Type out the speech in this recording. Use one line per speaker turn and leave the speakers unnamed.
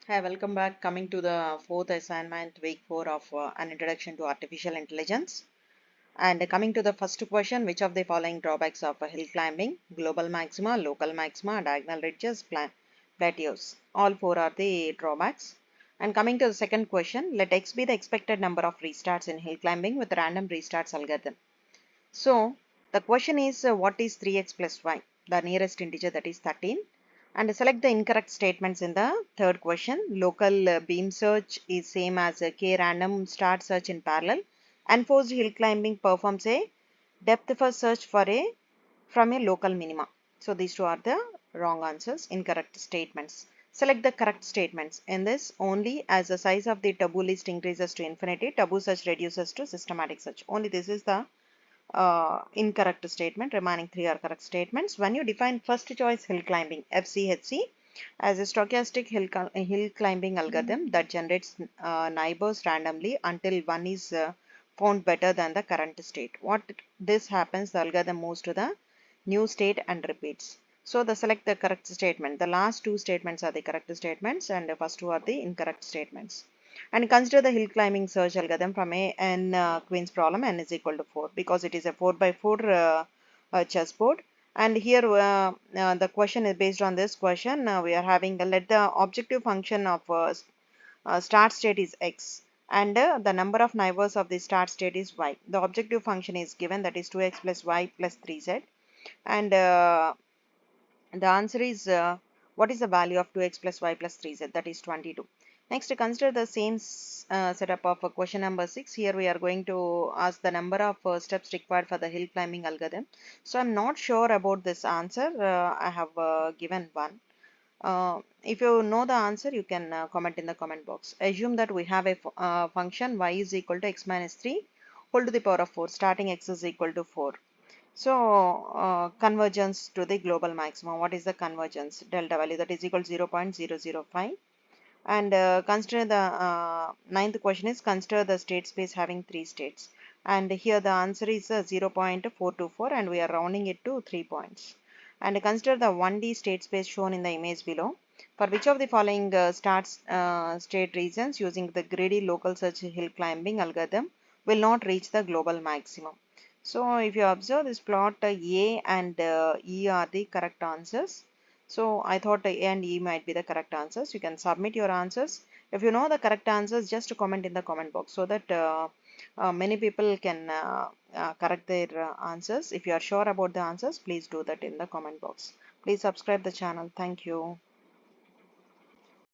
Hi, welcome back. Coming to the fourth assignment, week 4 of an introduction to artificial intelligence. And coming to the first question, which of the following drawbacks of hill climbing? Global maxima, local maxima, diagonal ridges, plateaus. All four are the drawbacks. And coming to the second question, let x be the expected number of restarts in hill climbing with random restarts algorithm. So the question is what is 3x plus y? The nearest integer, that is 13. And select the incorrect statements in the third question. Local beam search is same as a k random start search in parallel. Enforced hill climbing performs a depth first search from a local minima. So these two are the wrong answers, incorrect statements. Select the correct statements. In this, only as the size of the taboo list increases to infinity, taboo search reduces to systematic search. Only this is the incorrect statement. Remaining three are correct statements. When you define first choice hill climbing FCHC as a stochastic hill climbing algorithm that generates neighbors randomly until one is found better than the current state. What this happens, the algorithm moves to the new state and repeats. So the select the correct statement. The last two statements are the correct statements and the first two are the incorrect statements. And consider the hill climbing search algorithm from a n queen's problem n is equal to 4 because it is a 4 by 4 chessboard. And here the question is based on this question. We are having let the objective function of start state is x and the number of neighbors of the start state is y. The objective function is given, that is 2x plus y plus 3z, and the answer is what is the value of 2x plus y plus 3z, that is 22. Next, consider the same setup of question number 6. Here we are going to ask the number of steps required for the hill climbing algorithm. So I'm not sure about this answer. I have given one. If you know the answer, you can comment in the comment box. Assume that we have a function y is equal to x minus 3 whole to the power of 4, starting x is equal to 4. So convergence to the global maximum. What is the convergence? Delta value, that is equal to 0.005. And consider the ninth question is consider the state space having 3 states. And here the answer is 0.424 and we are rounding it to 3 points. And consider the 1D state space shown in the image below. For which of the following state regions using the greedy local search hill climbing algorithm will not reach the global maximum? So if you observe this plot, A and E are the correct answers. So I thought A and E might be the correct answers. You can submit your answers. If you know the correct answers, just comment in the comment box so that many people can correct their answers. If you are sure about the answers, please do that in the comment box. Please subscribe the channel. Thank you.